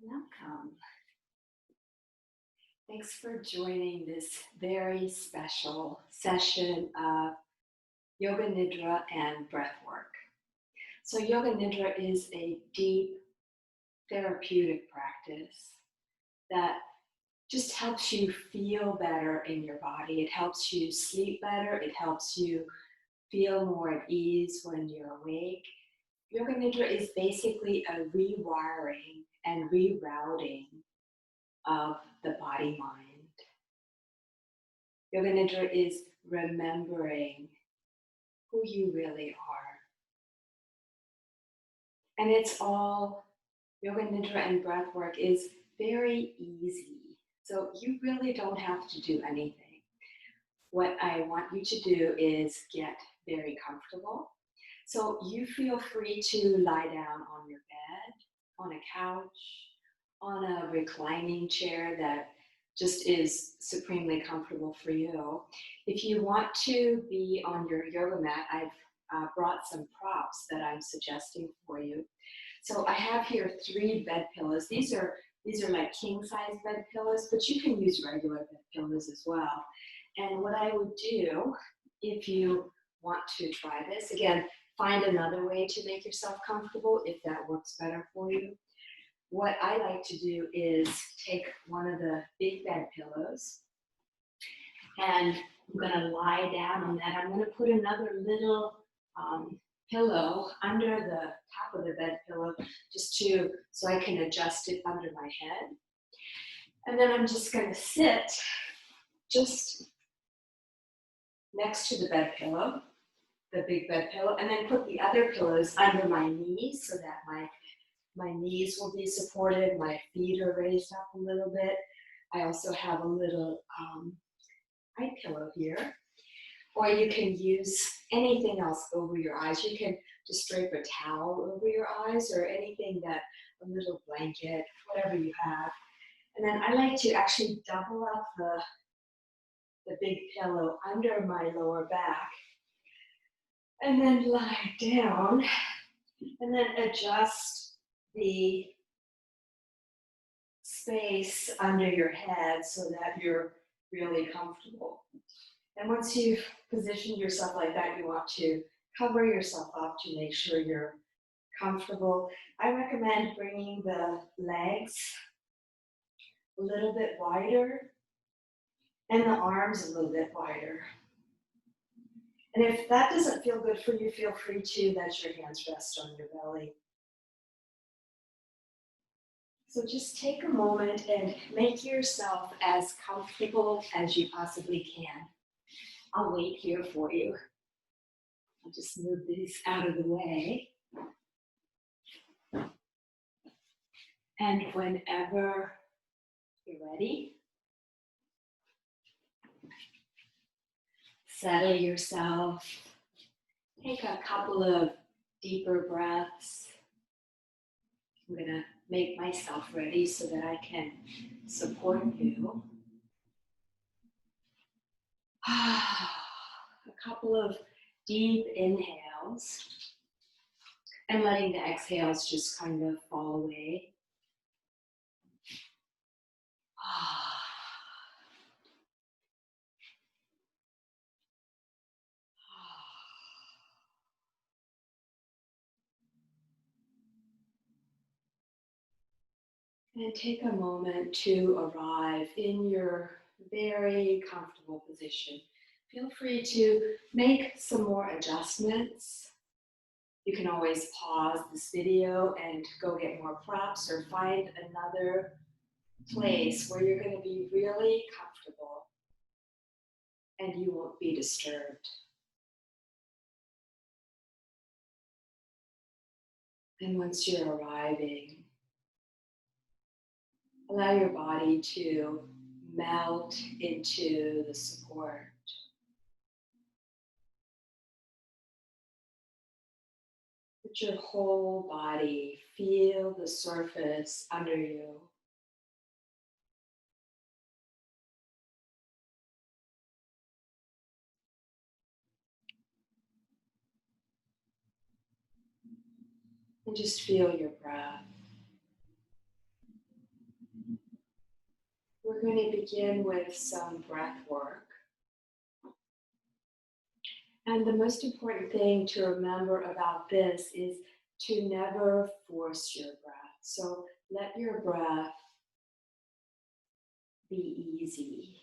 Welcome. Thanks for joining this very special session of Yoga Nidra and Breathwork. So Yoga Nidra is a deep therapeutic practice that just helps you feel better in your body. It helps you sleep better. It helps you feel more at ease when you're awake. Yoga Nidra is basically a rewiring and rerouting of the body-mind. Yoga Nidra is remembering who you really are. And it's all, Yoga Nidra and Breathwork is very easy. So you really don't have to do anything. What I want you to do is get very comfortable. So you feel free to lie down on your bed, on a couch, on a reclining chair that just is supremely comfortable for you. If you want to be on your yoga mat, I've brought some props that I'm suggesting for you. So I have here 3 bed pillows. These are like king size bed pillows, but you can use regular bed pillows as well. And what I would do, if you want to try this, again, find another way to make yourself comfortable if that works better for you. What I like to do is take one of the big bed pillows and I'm going to lie down on that. I'm going to put another little pillow under the top of the bed pillow just so I can adjust it under my head. And then I'm just going to sit just next to the bed pillow, the big bed pillow, and then put the other pillows under my knees so that my knees will be supported, my feet are raised up a little bit. I also have a little eye pillow here. Or you can use anything else over your eyes. You can just drape a towel over your eyes or anything a little blanket, whatever you have. And then I like to actually double up the big pillow under my lower back. And then lie down and then adjust the space under your head so that you're really comfortable. And once you've positioned yourself like that, you want to cover yourself up to make sure you're comfortable. I recommend bringing the legs a little bit wider and the arms a little bit wider. And if that doesn't feel good for you, feel free to let your hands rest on your belly. So just take a moment and make yourself as comfortable as you possibly can. I'll wait here for you. I'll just move these out of the way. And whenever you're ready, settle yourself. Take a couple of deeper breaths. I'm going to make myself ready so that I can support you. A couple of deep inhales and letting the exhales just kind of fall away. And take a moment to arrive in your very comfortable position. Feel free to make some more adjustments. You can always pause this video and go get more props or find another place where you're going to be really comfortable and you won't be disturbed. And once you're arriving, allow your body to melt into the support. Let your whole body feel the surface under you. And just feel your breath. going to begin with some breath work. And the most important thing to remember about this is to never force your breath. So let your breath be easy.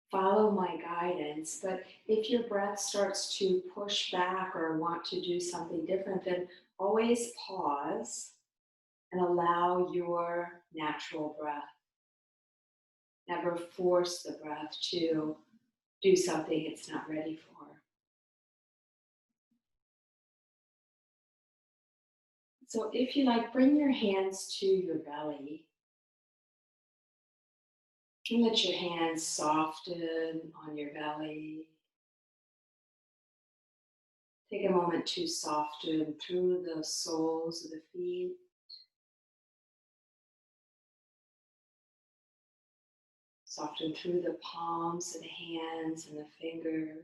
Follow my guidance, but if your breath starts to push back or want to do something different, then always pause and allow your natural breath. Never force the breath to do something it's not ready for. So if you like, bring your hands to your belly and let your hands soften on your belly. Take a moment to soften through the soles of the feet. Soften through the palms of the hands and the fingers.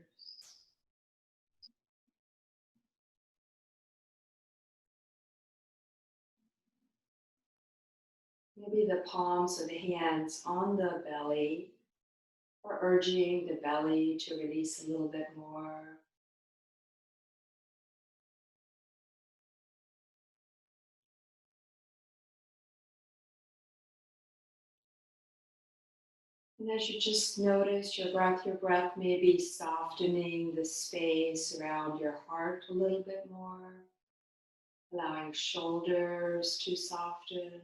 Maybe the palms of the hands on the belly are urging the belly to release a little bit more. And as you just notice your breath may be softening the space around your heart a little bit more, allowing shoulders to soften.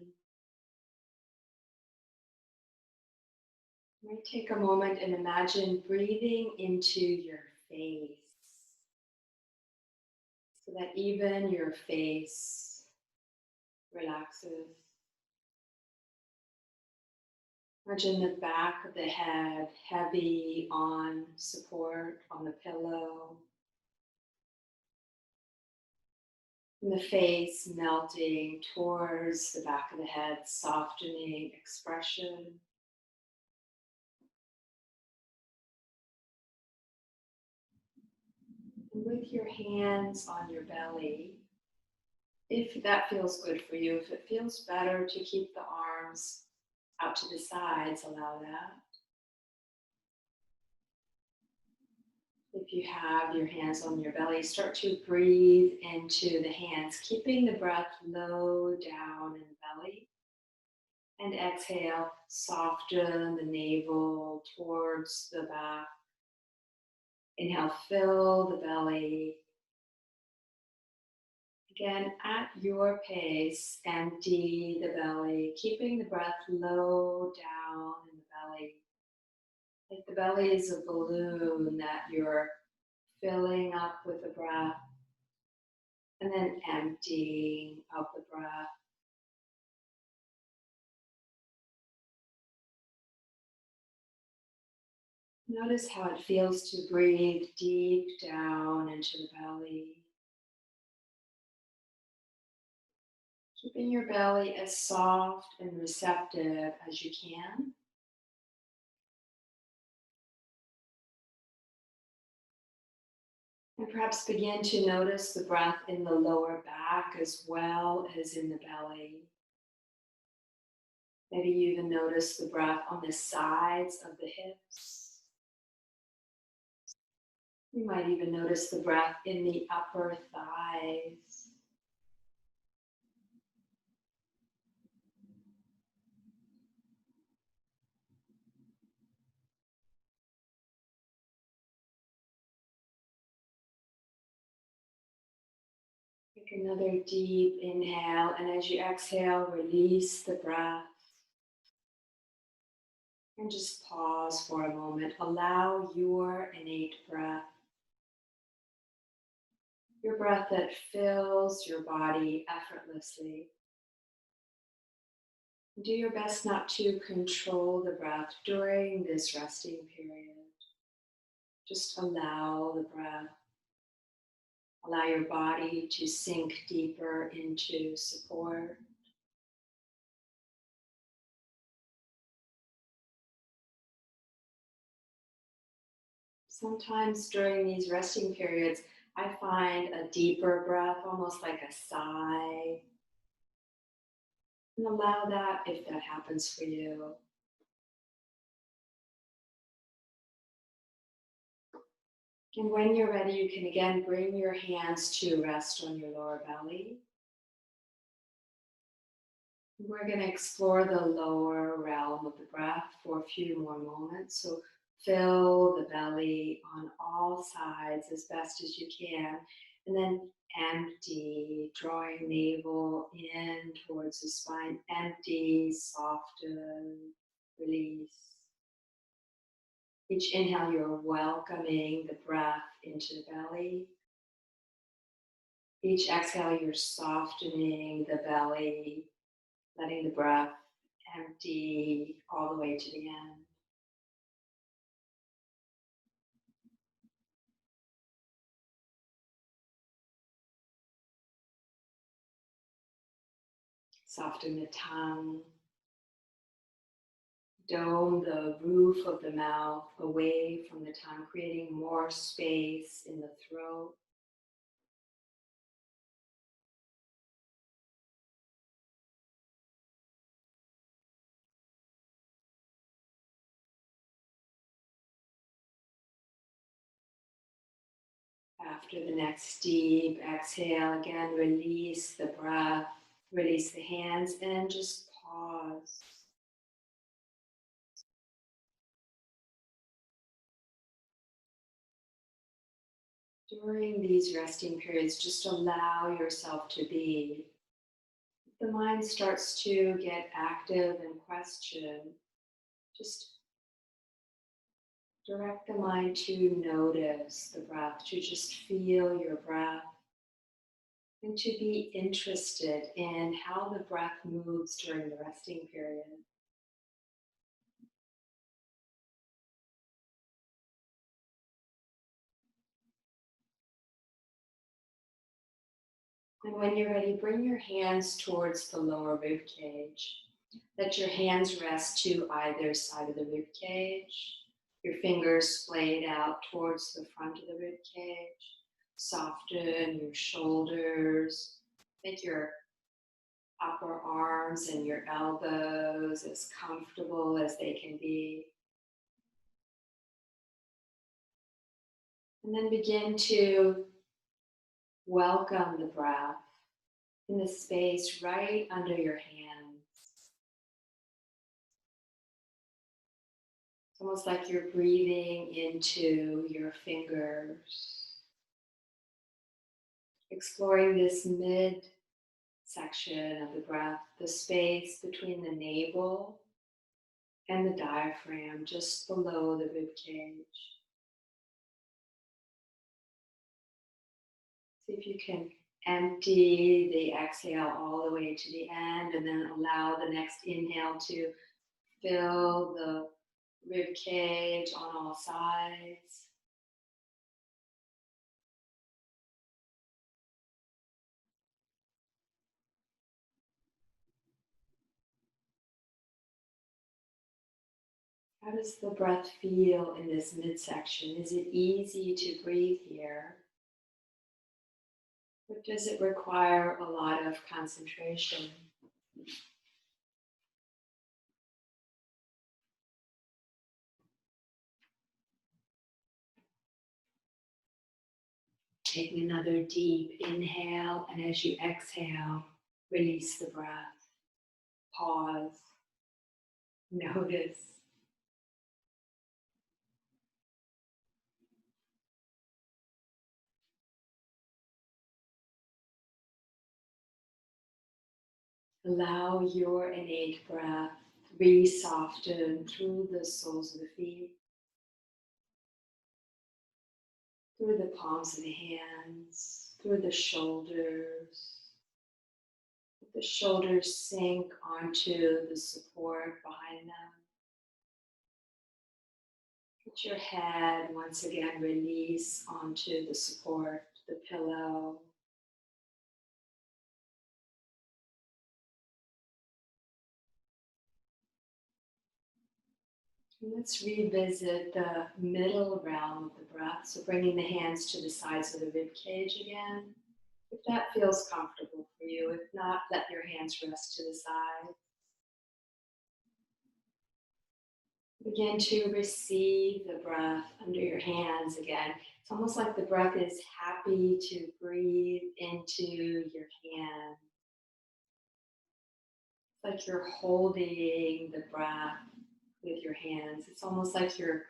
You might take a moment and imagine breathing into your face so that even your face relaxes. Imagine the back of the head heavy on support on the pillow. And the face melting towards the back of the head, softening expression. And with your hands on your belly, if that feels good for you, if it feels better to keep the arms out to the sides, allow that. If you have your hands on your belly, start to breathe into the hands, keeping the breath low down in the belly. And exhale, soften the navel towards the back. Inhale, fill the belly. Again, at your pace, empty the belly, keeping the breath low down in the belly. Like the belly is a balloon that you're filling up with the breath and then emptying of the breath. Notice how it feels to breathe deep down into the belly. Keeping your belly as soft and receptive as you can. And perhaps begin to notice the breath in the lower back as well as in the belly. Maybe you even notice the breath on the sides of the hips. You might even notice the breath in the upper thighs. Take another deep inhale, and as you exhale, release the breath. And just pause for a moment. Allow your innate breath, your breath that fills your body effortlessly. Do your best not to control the breath during this resting period. Just allow the breath. Allow your body to sink deeper into support. Sometimes during these resting periods, I find a deeper breath, almost like a sigh. And allow that if that happens for you. And when you're ready, you can again bring your hands to rest on your lower belly. We're going to explore the lower realm of the breath for a few more moments. So fill the belly on all sides as best as you can. And then empty, drawing navel in towards the spine. Empty, soften, release. Each inhale, you're welcoming the breath into the belly. Each exhale, you're softening the belly, letting the breath empty all the way to the end. Soften the tongue. Dome the roof of the mouth away from the tongue, creating more space in the throat. After the next deep exhale, again, release the breath, release the hands, and just pause. During these resting periods, just allow yourself to be. If the mind starts to get active and question, just direct the mind to notice the breath, to just feel your breath, and to be interested in how the breath moves during the resting period. And when you're ready, bring your hands towards the lower rib cage. Let your hands rest to either side of the rib cage. Your fingers splayed out towards the front of the rib cage. Soften your shoulders. Make your upper arms and your elbows as comfortable as they can be. And then begin to welcome the breath in the space right under your hands. It's almost like you're breathing into your fingers, exploring this mid section of the breath, the space between the navel and the diaphragm, just below the rib cage. See if you can empty the exhale all the way to the end, and then allow the next inhale to fill the rib cage on all sides. How does the breath feel in this midsection? Is it easy to breathe here? Or does it require a lot of concentration? Taking another deep inhale, and as you exhale, release the breath. Pause. Notice. Allow your innate breath to be softened through the soles of the feet, through the palms of the hands, through the shoulders. Let the shoulders sink onto the support behind them. Let your head once again release onto the support, the pillow. And let's revisit the middle realm of the breath. So bringing the hands to the sides of the rib cage again. if that feels comfortable for you. If not, let your hands rest to the side. Begin to receive the breath under your hands again. It's almost like the breath is happy to breathe into your hand. It's like you're holding the breath with your hands. It's almost like you're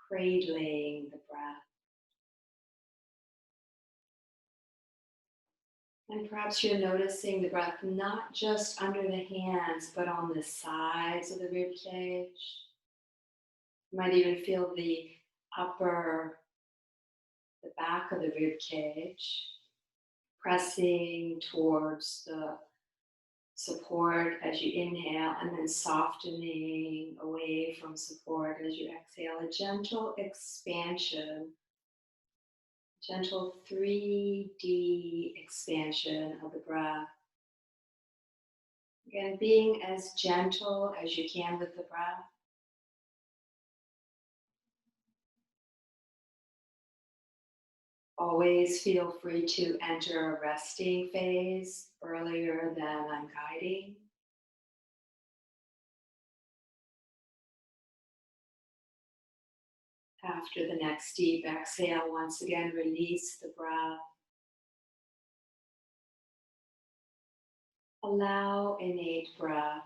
cradling the breath. And perhaps you're noticing the breath not just under the hands, but on the sides of the rib cage. You might even feel the back of the rib cage pressing towards the support as you inhale, and then softening away from support as you exhale. A gentle expansion, gentle 3D expansion of the breath. Again, being as gentle as you can with the breath. Always feel free to enter a resting phase earlier than I'm guiding. After the next deep exhale, once again, release the breath. Allow innate breath.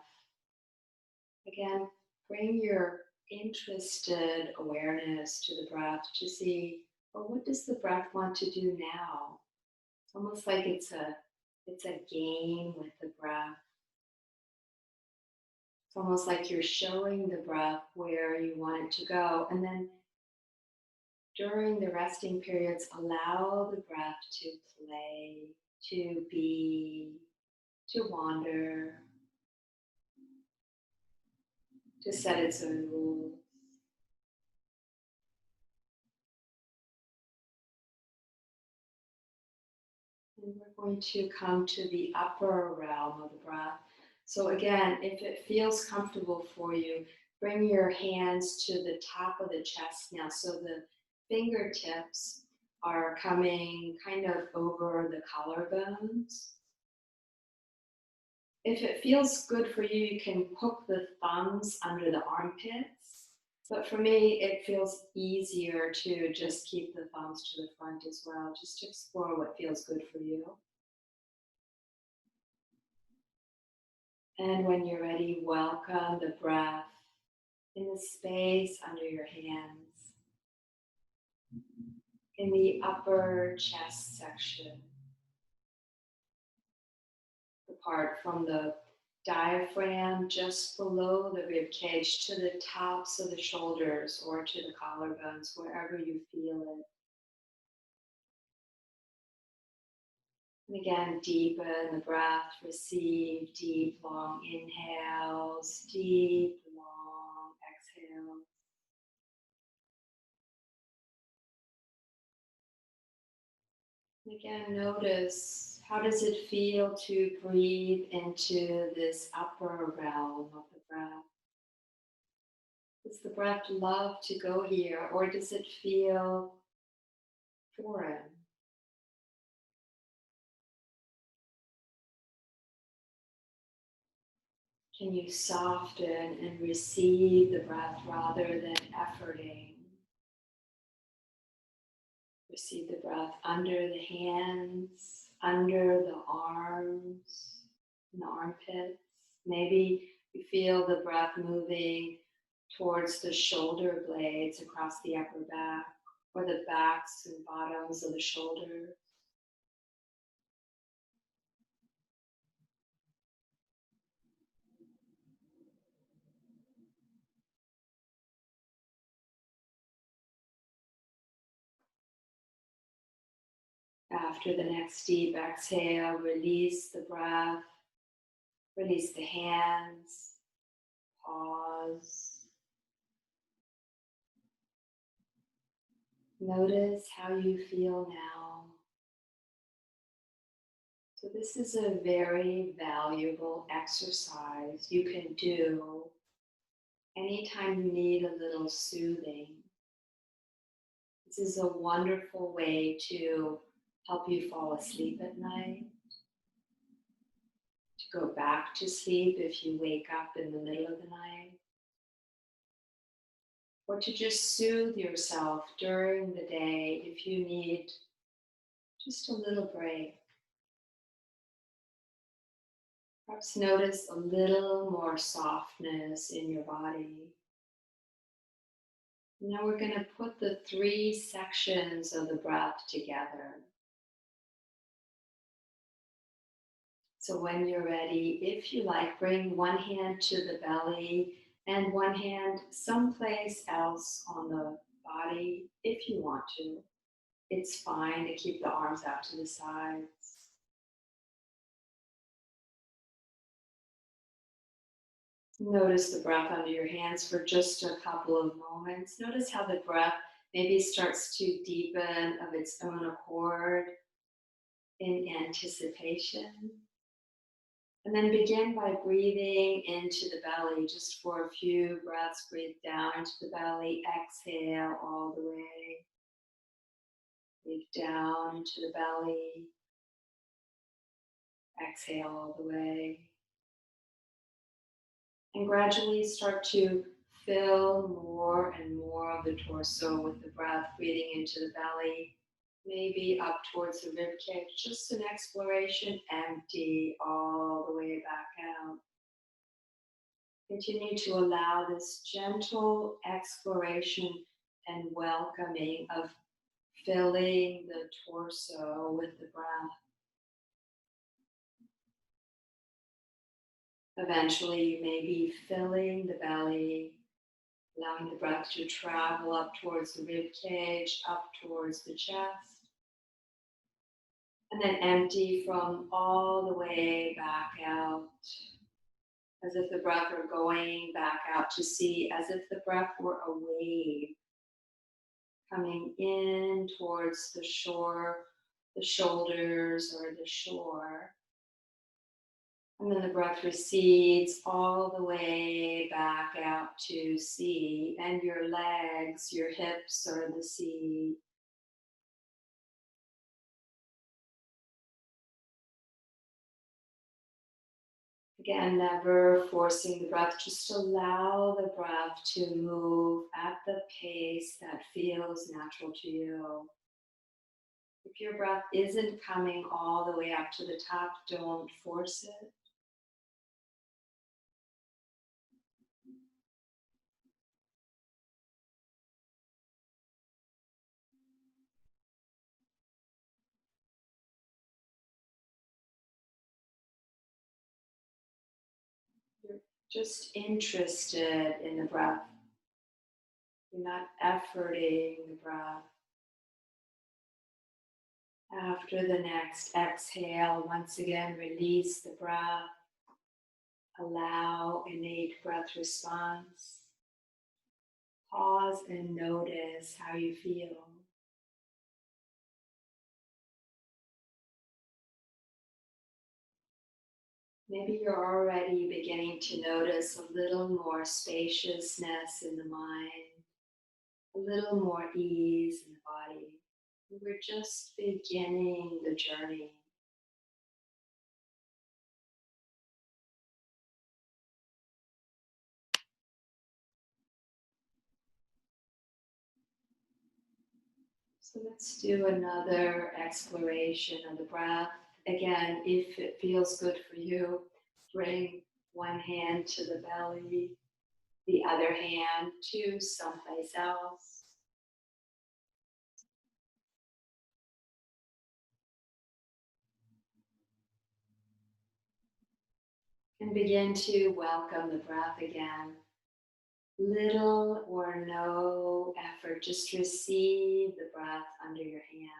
Again, bring your interested awareness to the breath to see, well, what does the breath want to do now? It's almost like it's a game with the breath. It's almost like you're showing the breath where you want it to go. And then during the resting periods, allow the breath to play, to be, to wander, to set its own rules. And we're going to come to the upper realm of the breath. So again, if it feels comfortable for you, bring your hands to the top of the chest now. So the fingertips are coming kind of over the collarbones. If it feels good for you, you can hook the thumbs under the armpits. But for me, it feels easier to just keep the thumbs to the front as well, just to explore what feels good for you. And when you're ready, welcome the breath in the space under your hands, in the upper chest section, the part from the diaphragm just below the rib cage to the tops of the shoulders or to the collarbones, wherever you feel it. And again, deepen the breath, receive deep, long inhales, deep, long exhales. And again, notice, how does it feel to breathe into this upper realm of the breath? Does the breath love to go here, or does it feel foreign? Can you soften and receive the breath rather than efforting? Receive the breath under the hands, under the arms, and the armpits. Maybe you feel the breath moving towards the shoulder blades across the upper back, or the backs and bottoms of the shoulders. After the next deep exhale, release the breath, release the hands, pause. Notice how you feel now. So this is a very valuable exercise you can do anytime you need a little soothing. This is a wonderful way to help you fall asleep at night, to go back to sleep if you wake up in the middle of the night, or to just soothe yourself during the day if you need just a little break. Perhaps notice a little more softness in your body. Now we're going to put the 3 sections of the breath together. So when you're ready, if you like, bring one hand to the belly and one hand someplace else on the body if you want to. It's fine to keep the arms out to the sides. Notice the breath under your hands for just a couple of moments. Notice how the breath maybe starts to deepen of its own accord in anticipation. And then begin by breathing into the belly just for a few breaths. Breathe down into the belly, exhale all the way. Breathe down into the belly, exhale all the way. And gradually start to fill more and more of the torso with the breath, breathing into the belly, maybe up towards the rib cage, just an exploration, empty all the way back out. Continue to allow this gentle exploration and welcoming of filling the torso with the breath. Eventually, you may be filling the belly, allowing the breath to travel up towards the rib cage, up towards the chest, and then empty from all the way back out, as if the breath were going back out to sea, as if the breath were a wave coming in towards the shore, the shoulders or the shore. And then the breath recedes all the way back out to sea, and your legs, your hips are the sea. Again, never forcing the breath, just allow the breath to move at the pace that feels natural to you. If your breath isn't coming all the way up to the top, don't force it. You're just interested in the breath. You're not efforting the breath. After the next exhale, once again, release the breath. Allow innate breath response. Pause and notice how you feel. Maybe you're already beginning to notice a little more spaciousness in the mind, a little more ease in the body. We're just beginning the journey. So let's do another exploration of the breath. Again, if it feels good for you, bring one hand to the belly, the other hand to someplace else. And begin to welcome the breath again. Little or no effort, just receive the breath under your hands.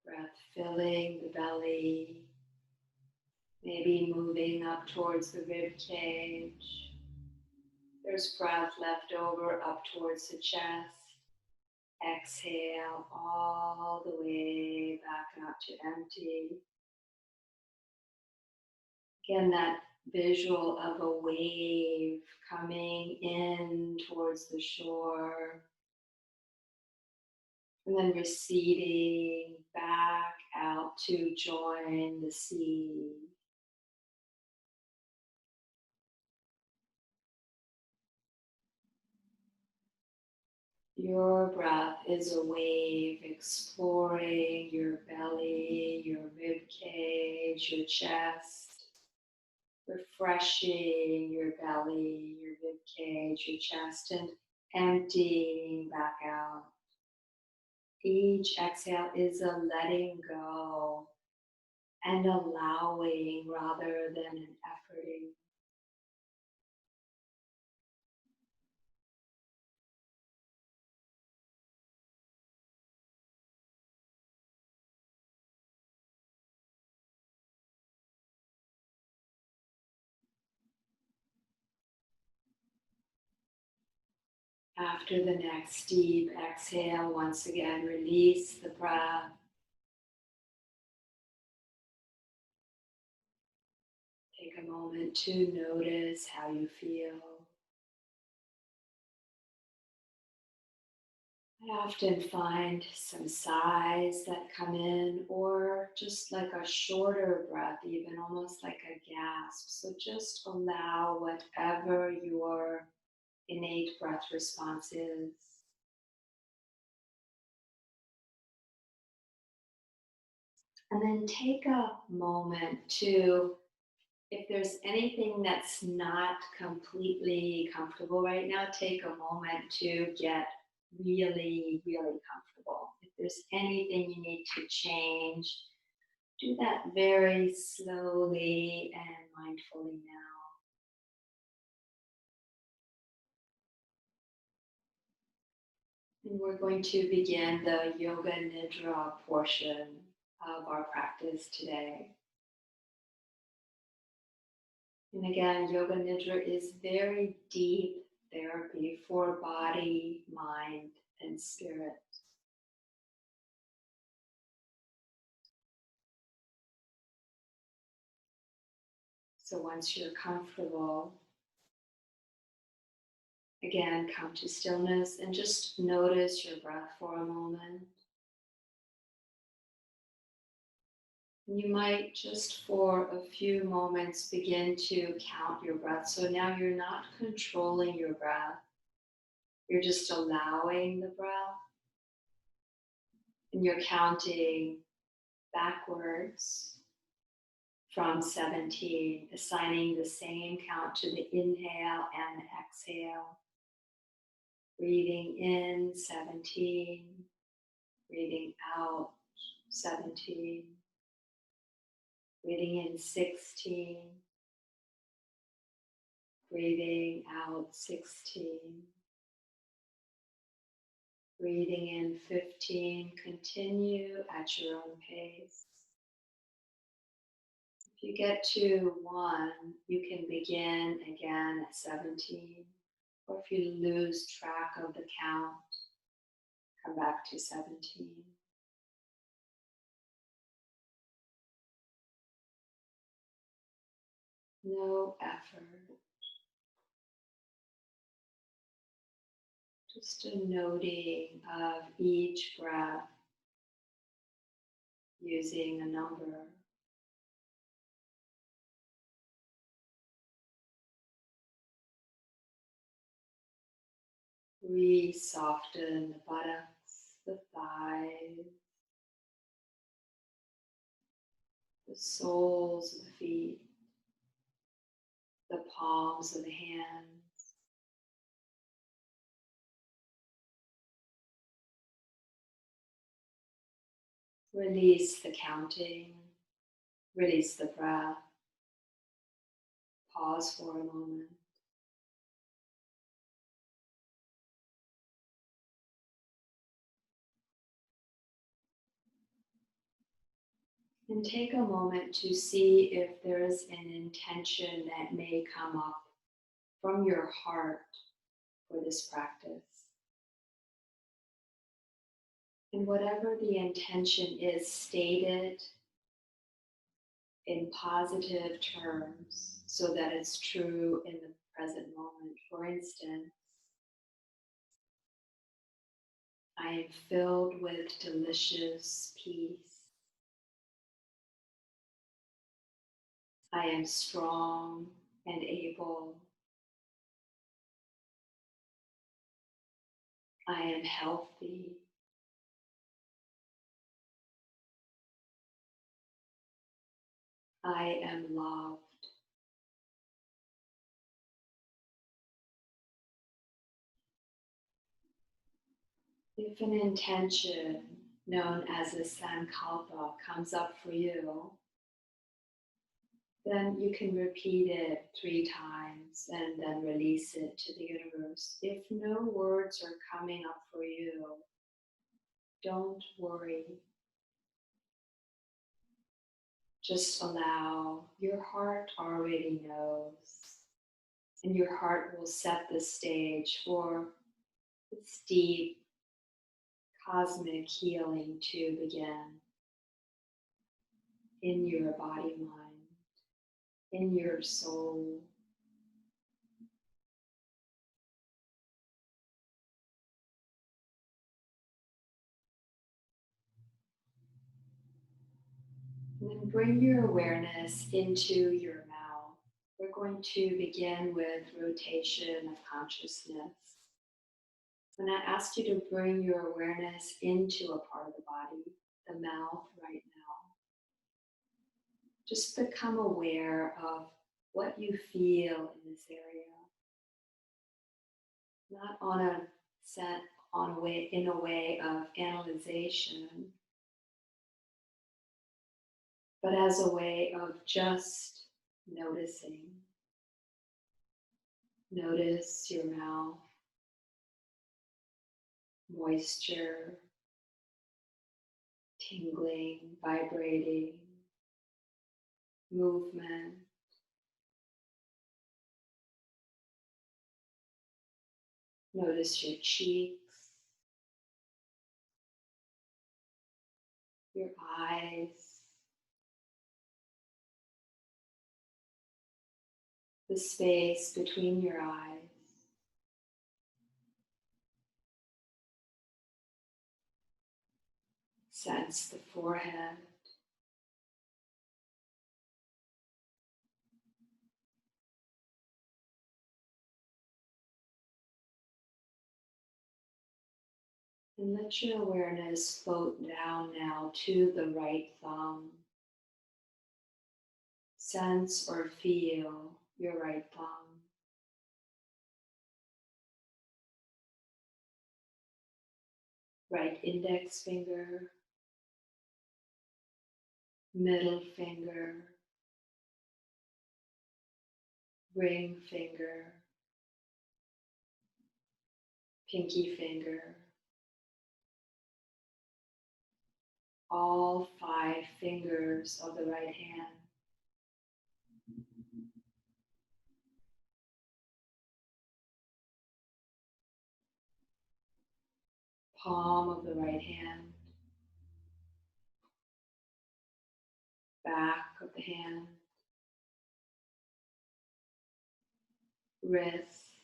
Breath filling the belly, maybe moving up towards the rib cage. There's breath left over up towards the chest. Exhale all the way back out to empty. Again, that visual of a wave coming in towards the shore and then receding back out to join the sea. Your breath is a wave exploring your belly, your rib cage, your chest, refreshing your belly, your rib cage, your chest, and emptying back out. Each exhale is a letting go and allowing rather than an efforting. After the next deep exhale, once again, release the breath. Take a moment to notice how you feel. I often find some sighs that come in, or just like a shorter breath, even almost like a gasp. So just allow whatever your innate breath response is. And then take a moment to, if there's anything that's not completely comfortable right now, take a moment to get really, really comfortable. If there's anything you need to change, do that very slowly and mindfully now. And we're going to begin the Yoga Nidra portion of our practice today. And again, Yoga Nidra is very deep therapy for body, mind, and spirit. So once you're comfortable, again, come to stillness and just notice your breath for a moment. You might just for a few moments begin to count your breath. So now you're not controlling your breath, you're just allowing the breath, and you're counting backwards from 17, assigning the same count to the inhale and the exhale. Breathing in 17, breathing out 17, breathing in 16, breathing out 16, breathing in 15. Continue at your own pace. If you get to 1, you can begin again at 17. Or if you lose track of the count, come back to 17. No effort. Just a noting of each breath using a number. Re-soften the buttocks, the thighs, the soles of the feet, the palms of the hands. Release the counting, release the breath. Pause for a moment. And take a moment to see if there is an intention that may come up from your heart for this practice. And whatever the intention is, state it in positive terms so that it's true in the present moment. For instance, I am filled with delicious peace. I am strong and able. I am healthy. I am loved. If an intention known as a sankalpa comes up for you, then you can repeat it 3 times and then release it to the universe. If no words are coming up for you, don't worry. Just allow. Your heart already knows, and your heart will set the stage for this deep cosmic healing to begin in your body, mind, in your soul. And then bring your awareness into your mouth. We're going to begin with rotation of consciousness. When I asked you to bring your awareness into a part of the body, the mouth right now, just become aware of what you feel in this area. Not on a set, on a way, in a way of analyzation, but as a way of just noticing. Notice your mouth, moisture, tingling, vibrating, movement. Notice your cheeks, your eyes, the space between your eyes. Sense the forehead. And let your awareness float down now to the right thumb. Sense or feel your right thumb. Right index finger, middle finger, ring finger, pinky finger, all 5 fingers of the right hand. Palm of the right hand, back of the hand, wrist,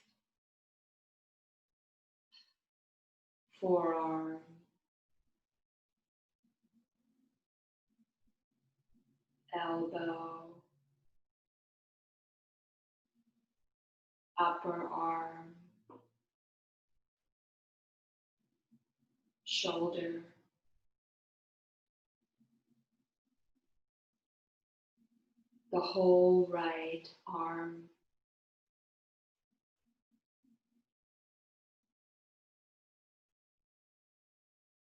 forearm, elbow, upper arm, shoulder, the whole right arm,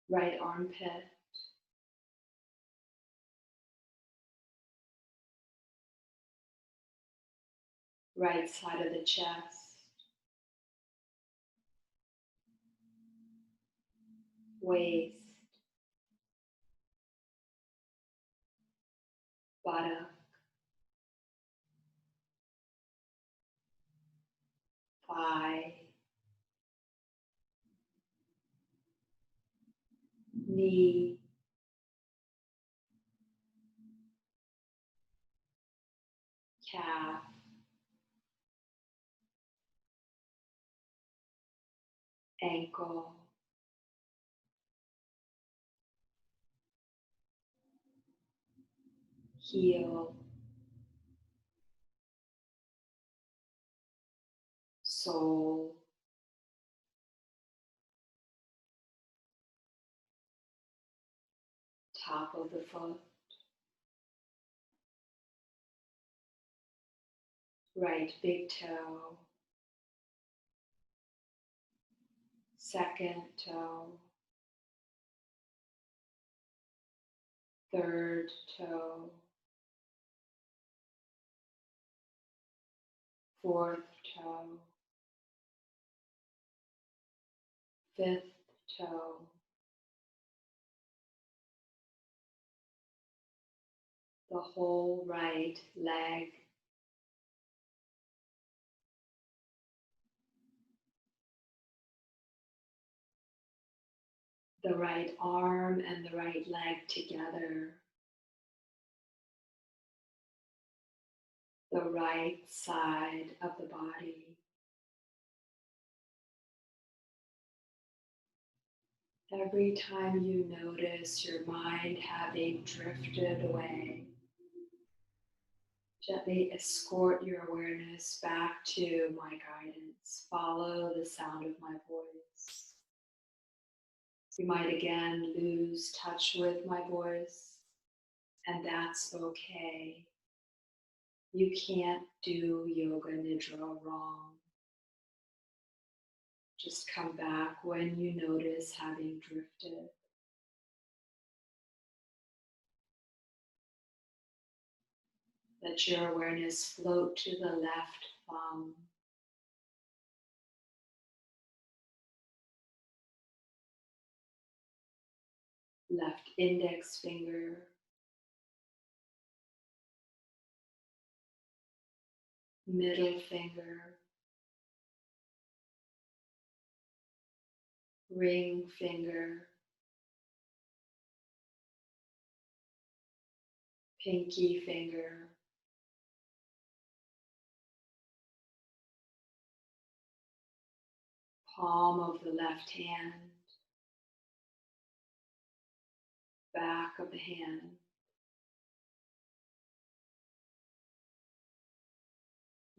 right armpit, right side of the chest, waist, buttock, thigh, knee, ankle, heel, sole, top of the foot, right big toe, second toe, third toe, fourth toe, fifth toe, the whole right leg, the right arm and the right leg together, the right side of the body. Every time you notice your mind having drifted away, gently escort your awareness back to my guidance. Follow the sound of my voice. You might again lose touch with my voice, and that's okay. You can't do Yoga Nidra wrong. Just come back when you notice having drifted. Let your awareness float to the left thumb, left index finger, middle finger, ring finger, pinky finger, palm of the left hand, back of the hand,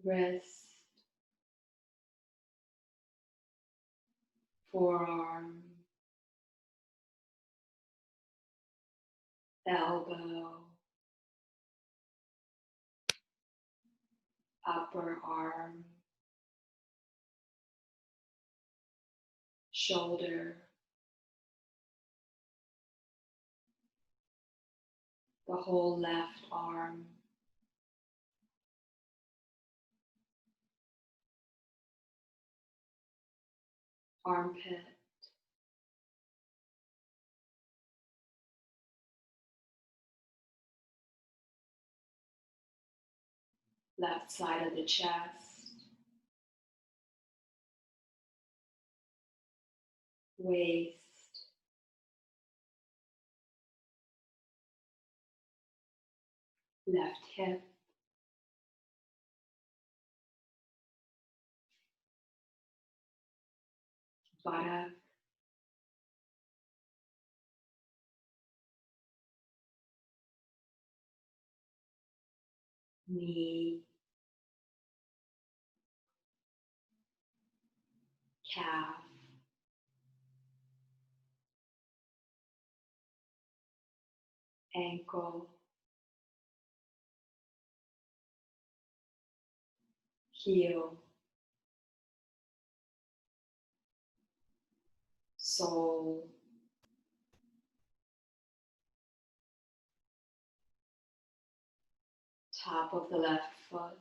wrist, forearm, elbow, upper arm, shoulder, the whole left arm, armpit, left side of the chest, waist, left hip, buttock, knee, calf, ankle, heel, sole, top of the left foot,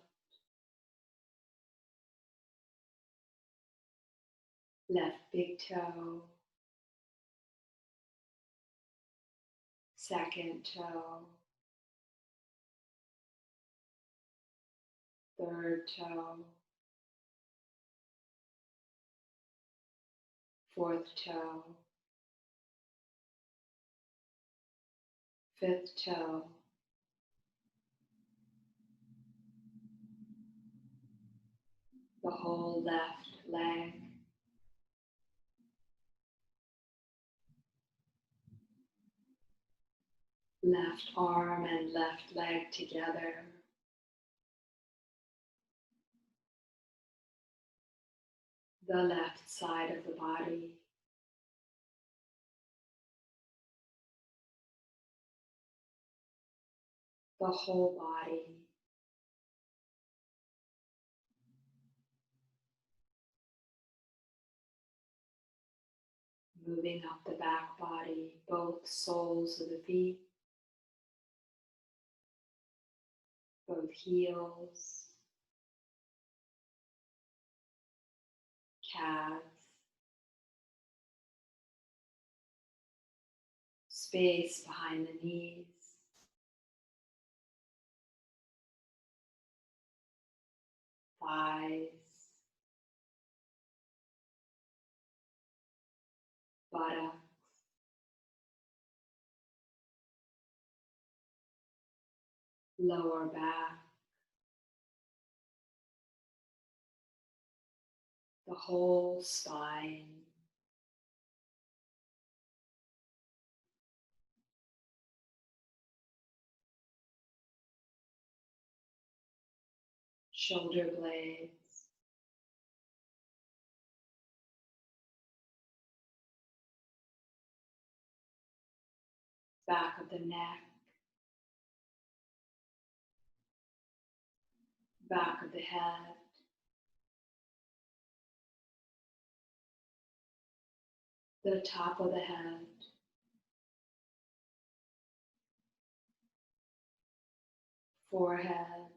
left big toe, second toe, third toe, fourth toe, fifth toe, the whole left leg, Left arm and left leg together. The left side of the body. The whole body. Moving up the back body, both soles of the feet, both heels, calves, space behind the knees, thighs, buttocks, lower back, the whole spine, shoulder blades, back of the neck, back of the head, the top of the head, forehead,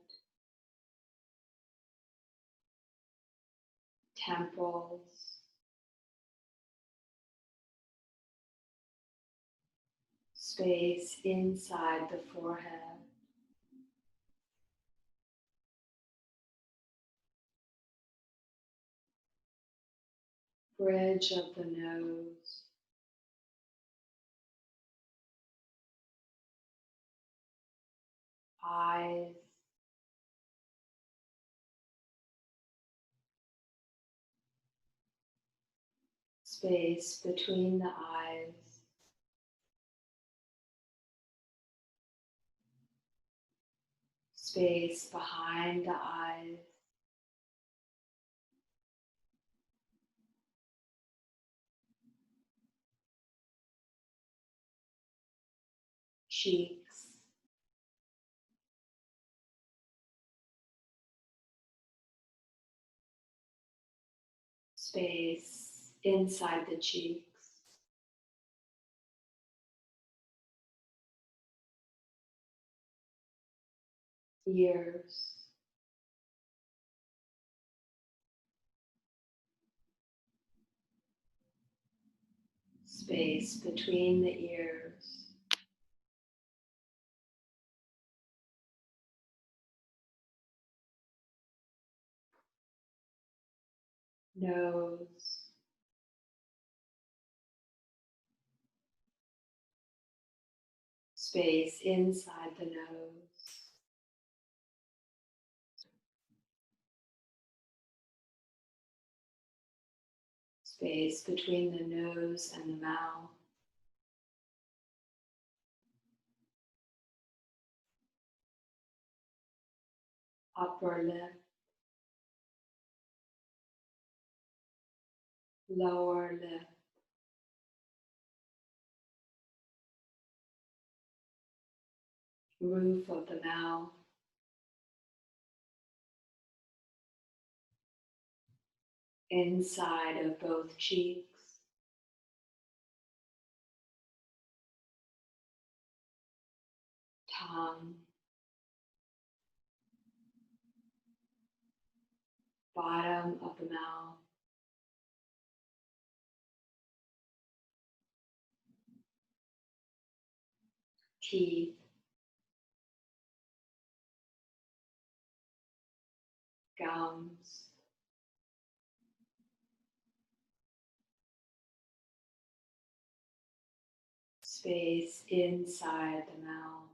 temples, space inside the forehead, bridge of the nose, eyes, space between the eyes, space behind the eyes, cheeks, space inside the cheeks, ears, space between the ears, nose, space inside the nose, space between the nose and the mouth, upper lip, lower lip, roof of the mouth, inside of both cheeks, tongue, bottom of the mouth, teeth, gums, space inside the mouth,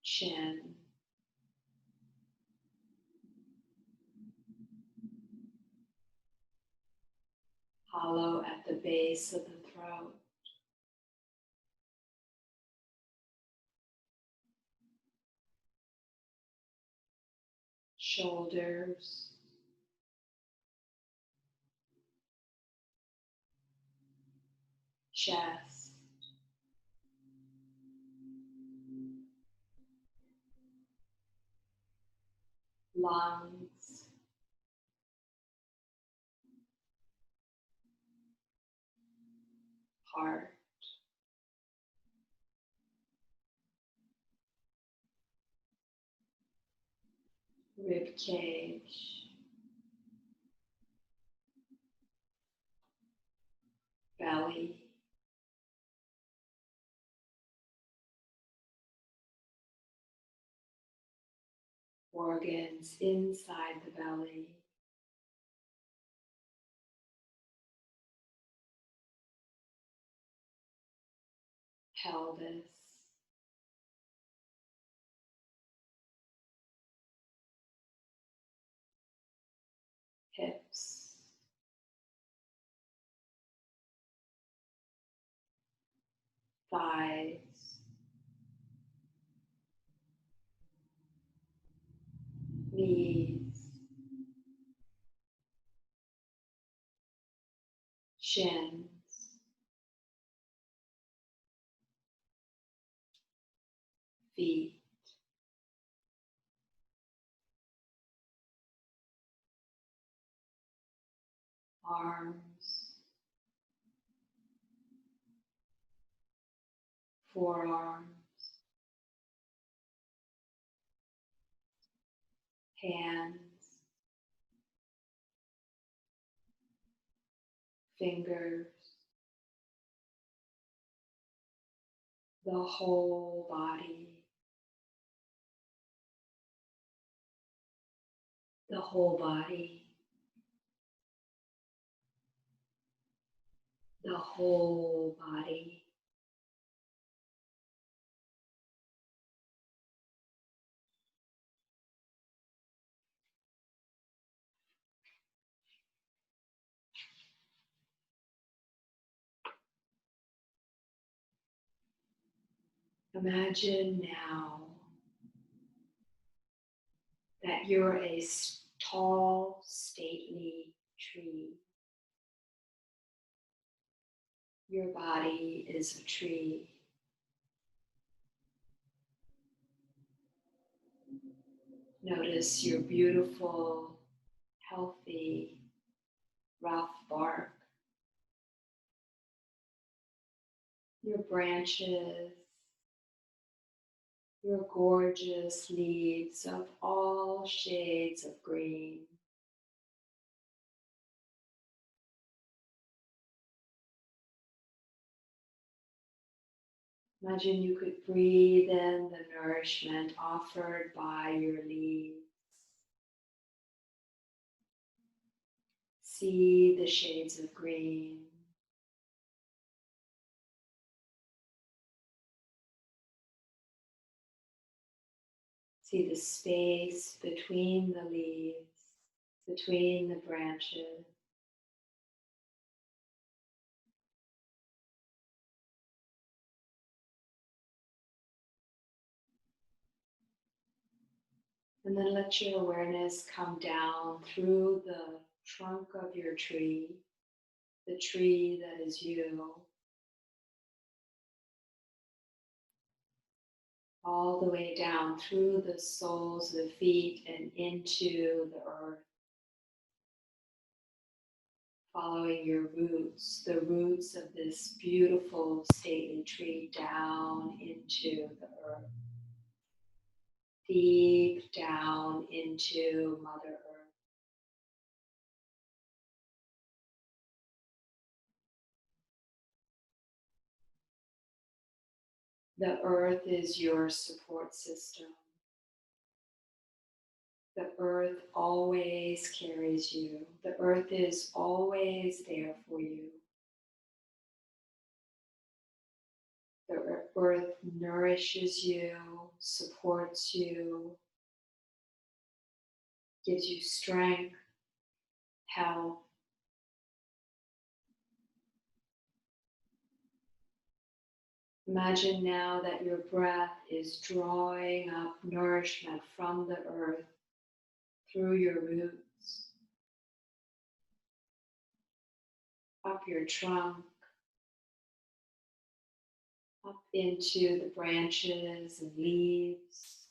chin, hollow at the base of the throat. Shoulders, chest, lungs, heart, rib cage, belly, organs inside the belly, pelvis, hips, thighs, knees, shins, feet, arms, forearms, hands, fingers, the whole body, the whole body, the whole body. Imagine now that you're a tall, stately tree. Your body is a tree. Notice your beautiful, healthy, rough bark, your branches, your gorgeous leaves of all shades of green. Imagine you could breathe in the nourishment offered by your leaves. See the shades of green. See the space between the leaves, between the branches. And then let your awareness come down through the trunk of your tree, the tree that is you, all the way down through the soles of the feet and into the earth. Following your roots, the roots of this beautiful stately tree down into the earth, deep down into Mother Earth. The earth is your support system. The earth always carries you. The earth is always there for you. The earth nourishes you, supports you, gives you strength, health, Imagine now that your breath is drawing up nourishment from the earth through your roots, up your trunk, up into the branches and leaves.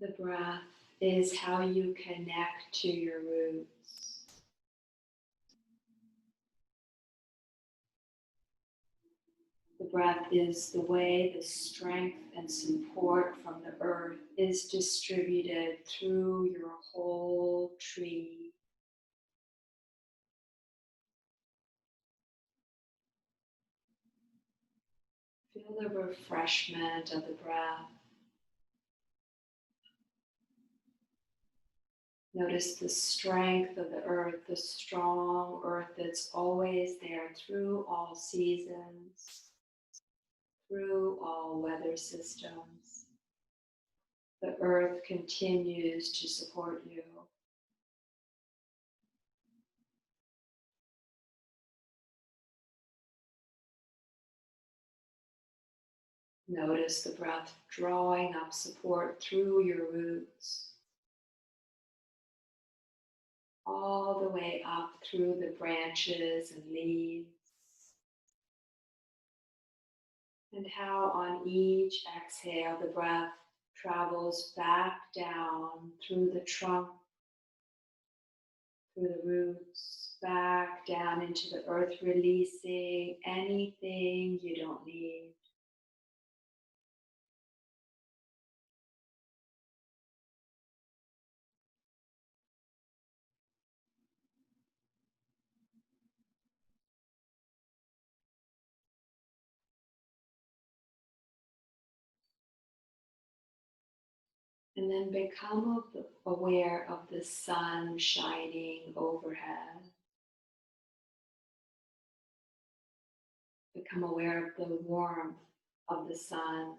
The breath is how you connect to your roots. The breath is the way the strength and support from the earth is distributed through your whole tree. Feel the refreshment of the breath. Notice the strength of the earth, the strong earth that's always there through all seasons, through all weather systems. The earth continues to support you. Notice the breath drawing up support through your roots, all the way up through the branches and leaves, and how on each exhale the breath travels back down through the trunk, through the roots, back down into the earth, releasing anything you don't need. And then become aware of the sun shining overhead. Become aware of the warmth of the sun.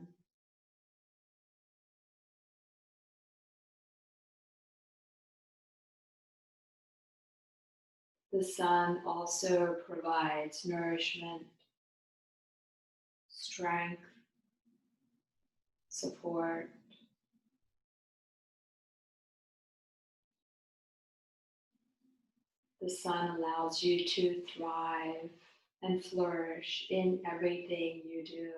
The sun also provides nourishment, strength, support. The sun allows you to thrive and flourish in everything you do.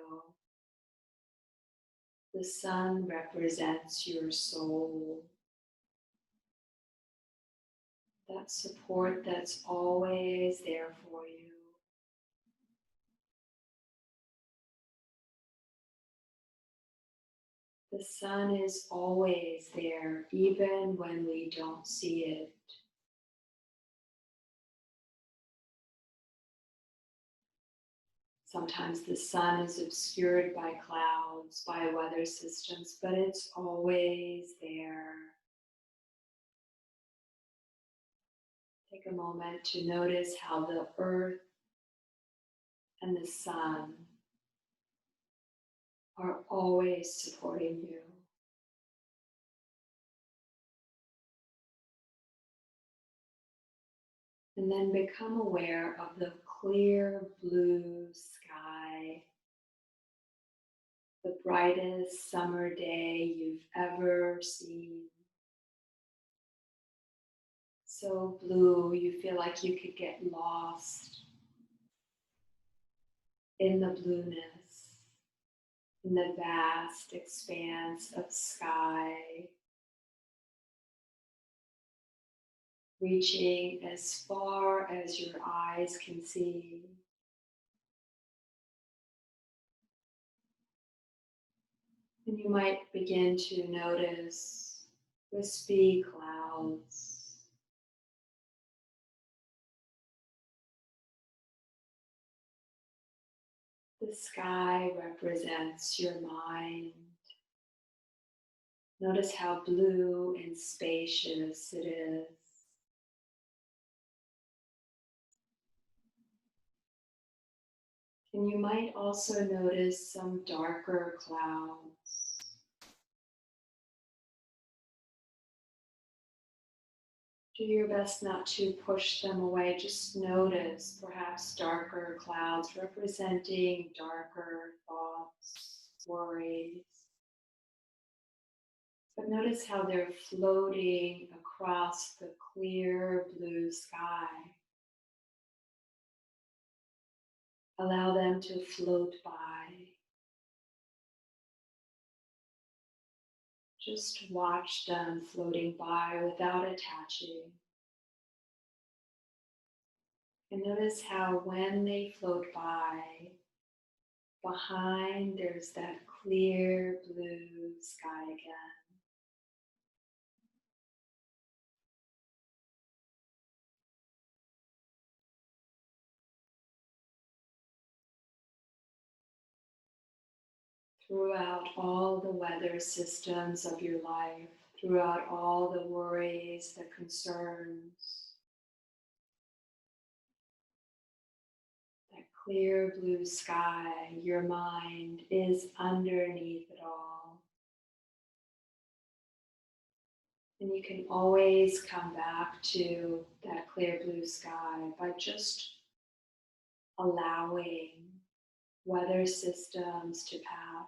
The sun represents your soul. That support that's always there for you. The sun is always there, even when we don't see it. Sometimes the sun is obscured by clouds, by weather systems, but it's always there. Take a moment to notice how the earth and the sun are always supporting you. And then become aware of the clear blue sky, the brightest summer day you've ever seen. So blue, you feel like you could get lost in the blueness, in the vast expanse of sky, reaching as far as your eyes can see. And you might begin to notice wispy clouds. The sky represents your mind. Notice how blue and spacious it is. And you might also notice some darker clouds. Do your best not to push them away. Just notice perhaps darker clouds representing darker thoughts, worries. But notice how they're floating across the clear blue sky. Allow them to float by. Just watch them floating by without attaching. And notice how when they float by, behind there's that clear blue sky again. Throughout all the weather systems of your life, throughout all the worries, the concerns, that clear blue sky, your mind is underneath it all. And you can always come back to that clear blue sky by just allowing weather systems to pass.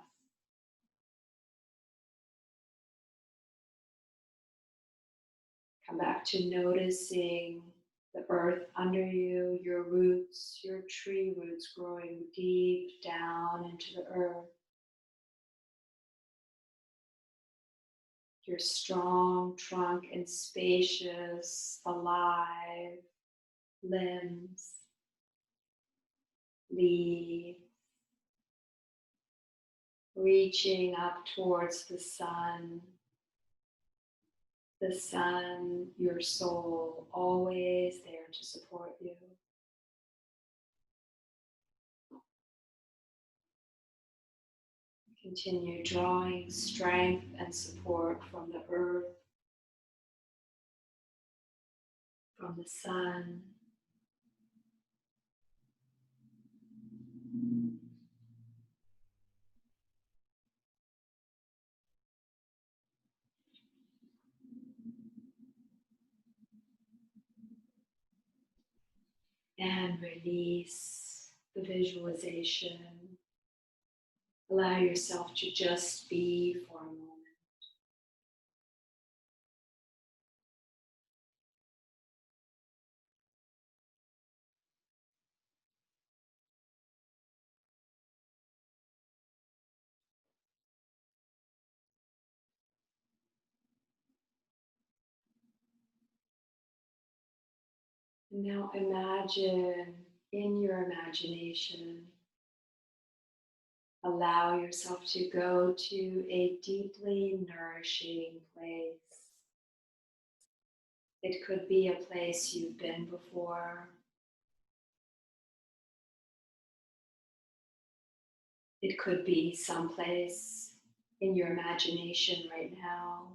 Come back to noticing the earth under you, your roots, your tree roots growing deep down into the earth. Your strong trunk and spacious, alive limbs, leaves, reaching up towards the sun, your soul, always there to support you. Continue drawing strength and support from the earth, from the sun. And release the visualization. Allow yourself to just be for a moment. And now imagine in your imagination, allow yourself to go to a deeply nourishing place. It could be a place you've been before. It could be someplace in your imagination right now.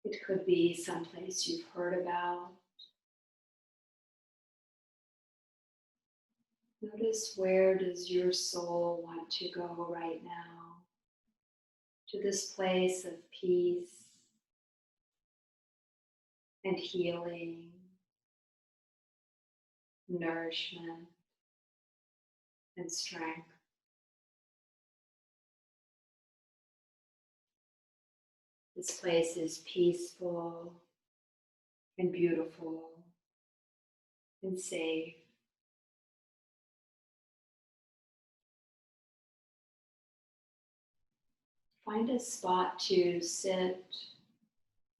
It could be someplace you've heard about. Notice, where does your soul want to go right now? To this place of peace and healing, nourishment and strength. This place is peaceful and beautiful and safe. Find a spot to sit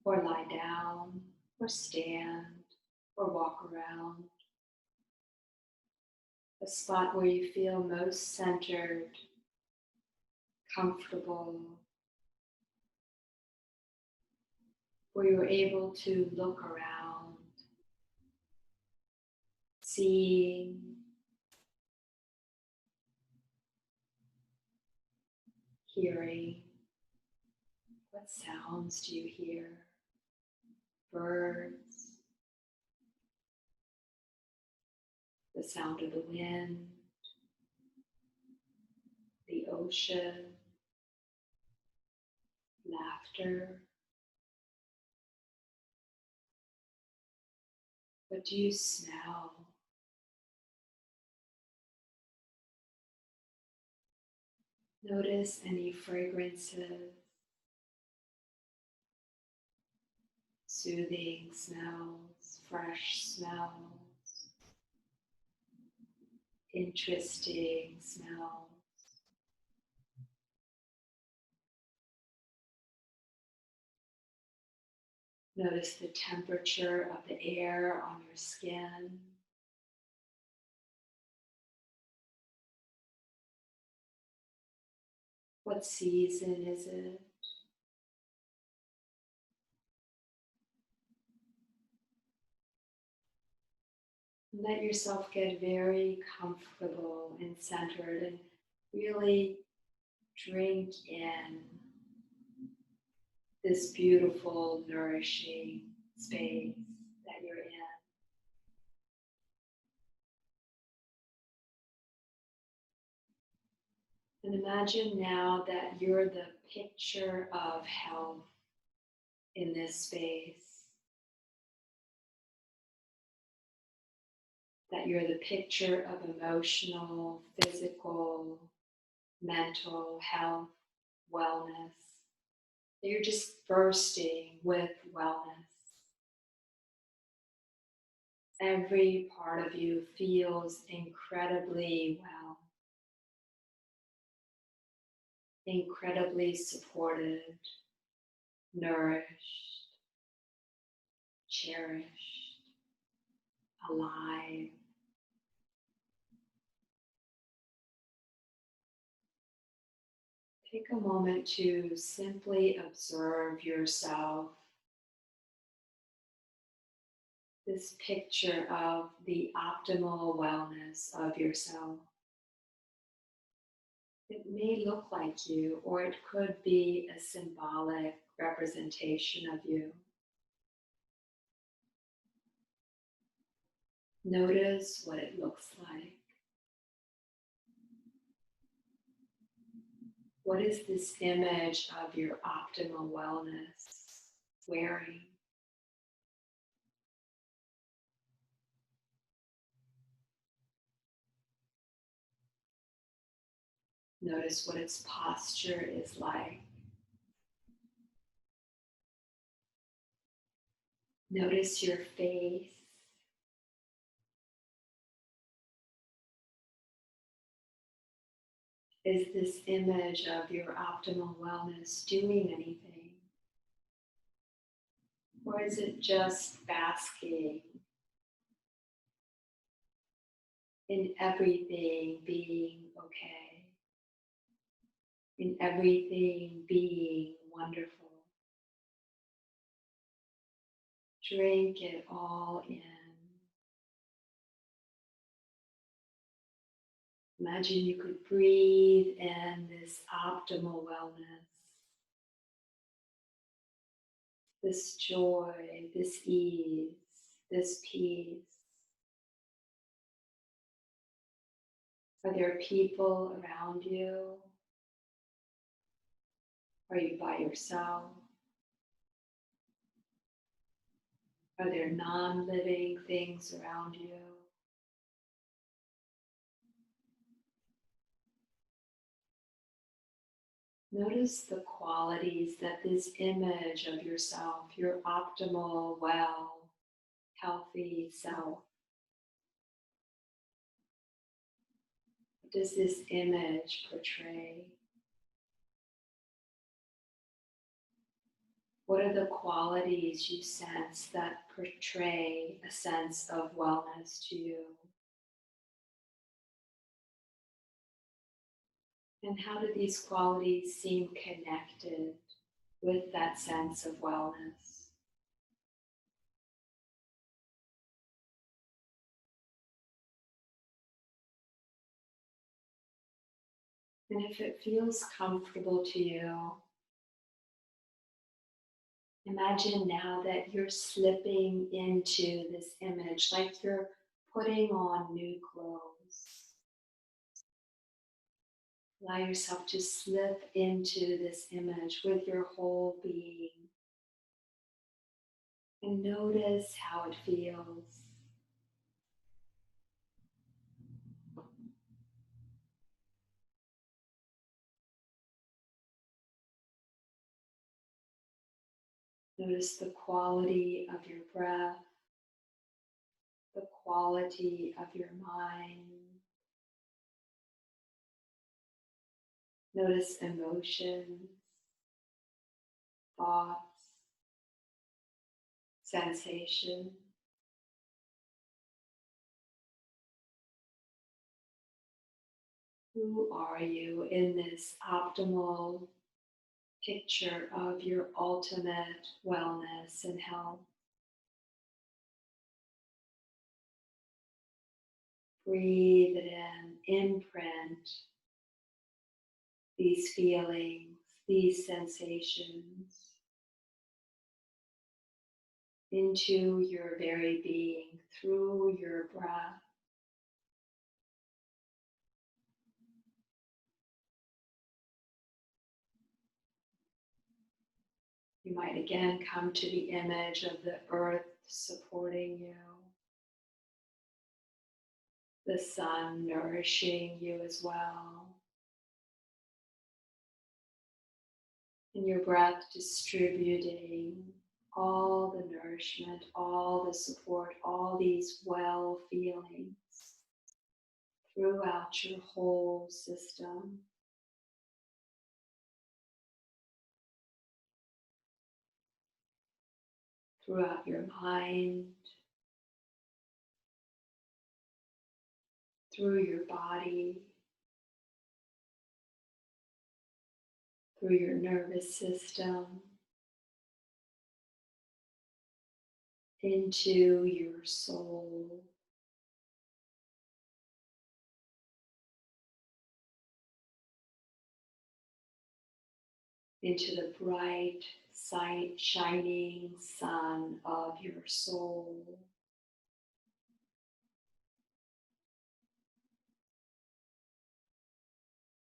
or lie down or stand or walk around. A spot where you feel most centered, comfortable, where you're able to look around, seeing, hearing. What sounds do you hear? Birds, the sound of the wind, the ocean, laughter? What do you smell? Notice any fragrances, soothing smells, fresh smells, interesting smells. Notice the temperature of the air on your skin. What season is it? Let yourself get very comfortable and centered and really drink in this beautiful, nourishing space that you're in. And imagine now that you're the picture of health in this space, that you're the picture of emotional, physical, mental health, wellness, that you're just bursting with wellness. Every part of you feels incredibly well, incredibly supported, nourished, cherished, alive. Take a moment to simply observe yourself, this picture of the optimal wellness of yourself. It may look like you, or it could be a symbolic representation of you. Notice what it looks like. What is this image of your optimal wellness wearing? Notice what its posture is like. Notice your face. Is this image of your optimal wellness doing anything? Or is it just basking in everything being okay? In everything being wonderful? Drink it all in. Imagine you could breathe in this optimal wellness, this joy, this ease, this peace. Are there people around you? Are you by yourself? Are there non-living things around you? Notice the qualities that this image of yourself, your optimal, well, healthy self, what does this image portray? What are the qualities you sense that portray a sense of wellness to you? And how do these qualities seem connected with that sense of wellness? And if it feels comfortable to you, imagine now that you're slipping into this image like you're putting on new clothes. Allow yourself to slip into this image with your whole being and notice how it feels. Notice the quality of your breath, the quality of your mind. Notice emotions, thoughts, sensation. Who are you in this optimal picture of your ultimate wellness and health? Breathe it in, imprint these feelings, these sensations into your very being through your breath. You might again come to the image of the earth supporting you, the sun nourishing you as well, and your breath distributing all the nourishment, all the support, all these well feelings throughout your whole system. Throughout your mind, through your body, through your nervous system, into your soul. Into the bright, shining sun of your soul.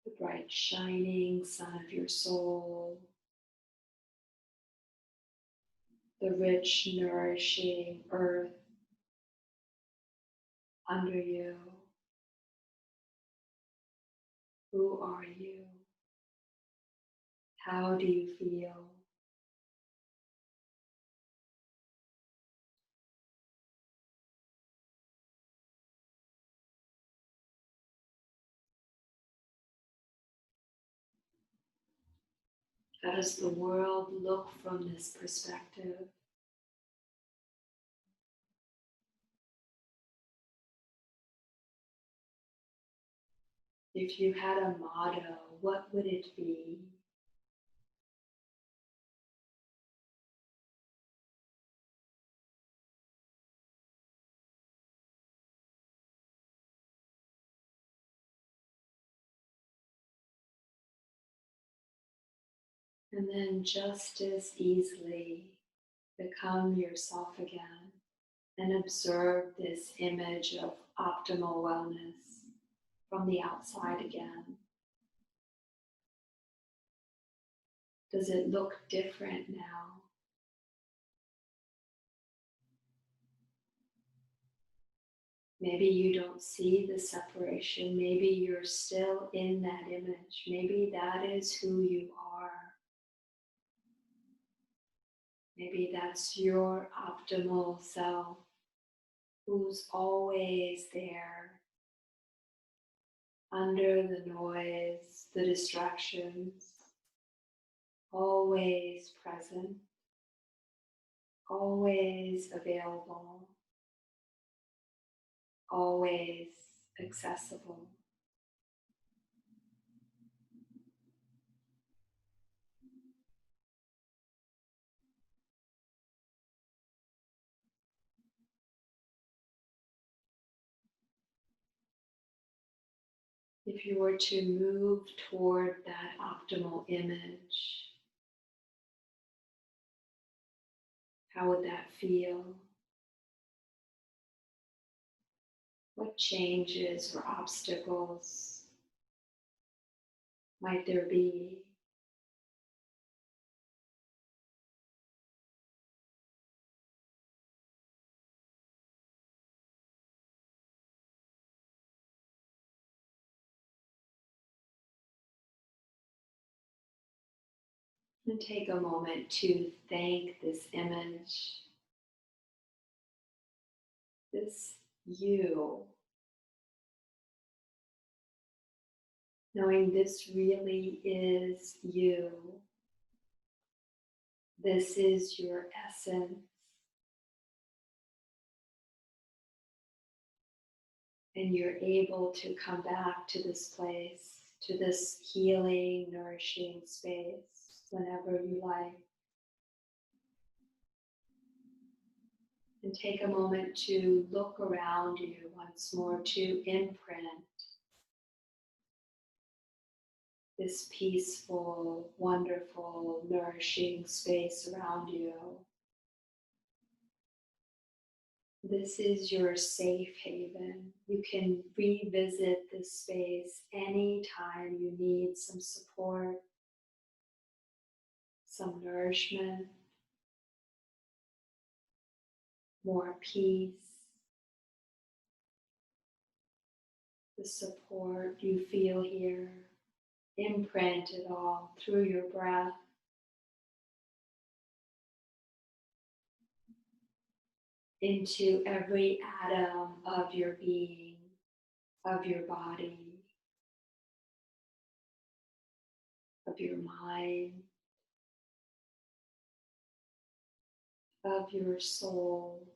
The bright, shining sun of your soul. The rich, nourishing earth under you. Who are you? How do you feel? How does the world look from this perspective? If you had a motto, what would it be? And then just as easily become yourself again and observe this image of optimal wellness from the outside again. Does it look different now? Maybe you don't see the separation. Maybe you're still in that image. Maybe that is who you are. Maybe that's your optimal self who's always there under the noise, the distractions, always present, always available, always accessible. If you were to move toward that optimal image, how would that feel? What changes or obstacles might there be? And take a moment to thank this image, this you, knowing this really is you. This is your essence. And you're able to come back to this place, to this healing, nourishing space whenever you like. And take a moment to look around you once more, to imprint this peaceful, wonderful, nourishing space around you. This is your safe haven. You can revisit this space anytime you need some support, some nourishment, more peace. The support you feel here, imprint it all through your breath. Into every atom of your being, of your body, of your mind, of your soul.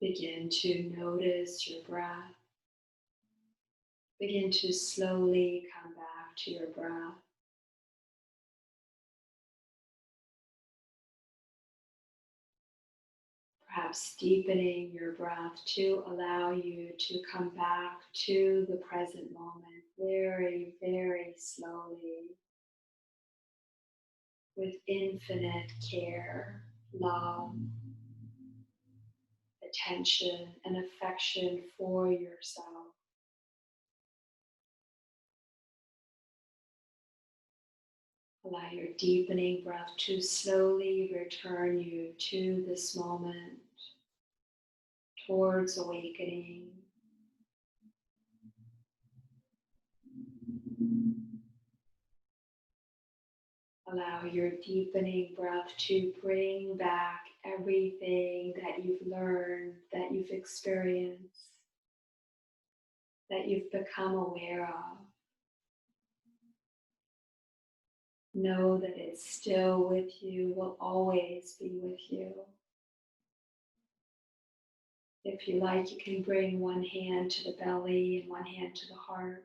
Begin to notice your breath. Begin to slowly come back to your breath. Perhaps deepening your breath to allow you to come back to the present moment very, very slowly, with infinite care, love, attention, and affection for yourself. Allow your deepening breath to slowly return you to this moment, towards awakening. Allow your deepening breath to bring back everything that you've learned, that you've experienced, that you've become aware of. Know that it's still with you, will always be with you. If you like, you can bring one hand to the belly and one hand to the heart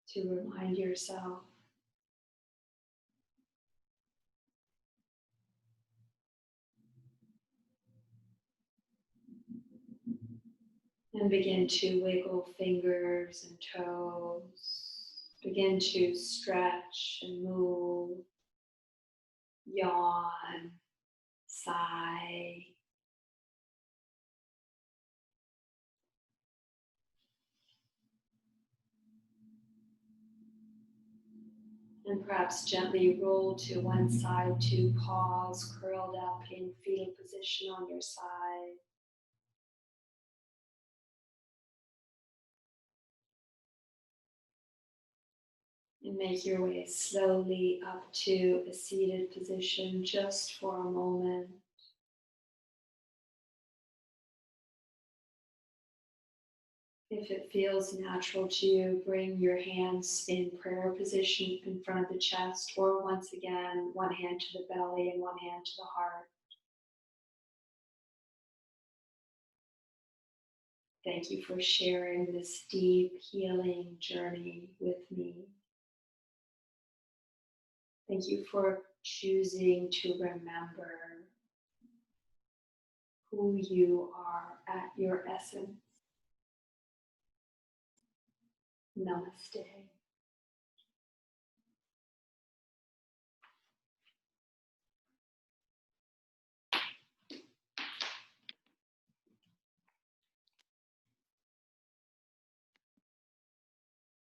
to remind yourself. And begin to wiggle fingers and toes. Begin to stretch and move, yawn, sigh. And perhaps gently roll to one side to pause, curled up in fetal position on your side. And make your way slowly up to a seated position just for a moment. If it feels natural to you, bring your hands in prayer position in front of the chest, or once again, one hand to the belly and one hand to the heart. Thank you for sharing this deep healing journey with me. Thank you for choosing to remember who you are at your essence. Namaste.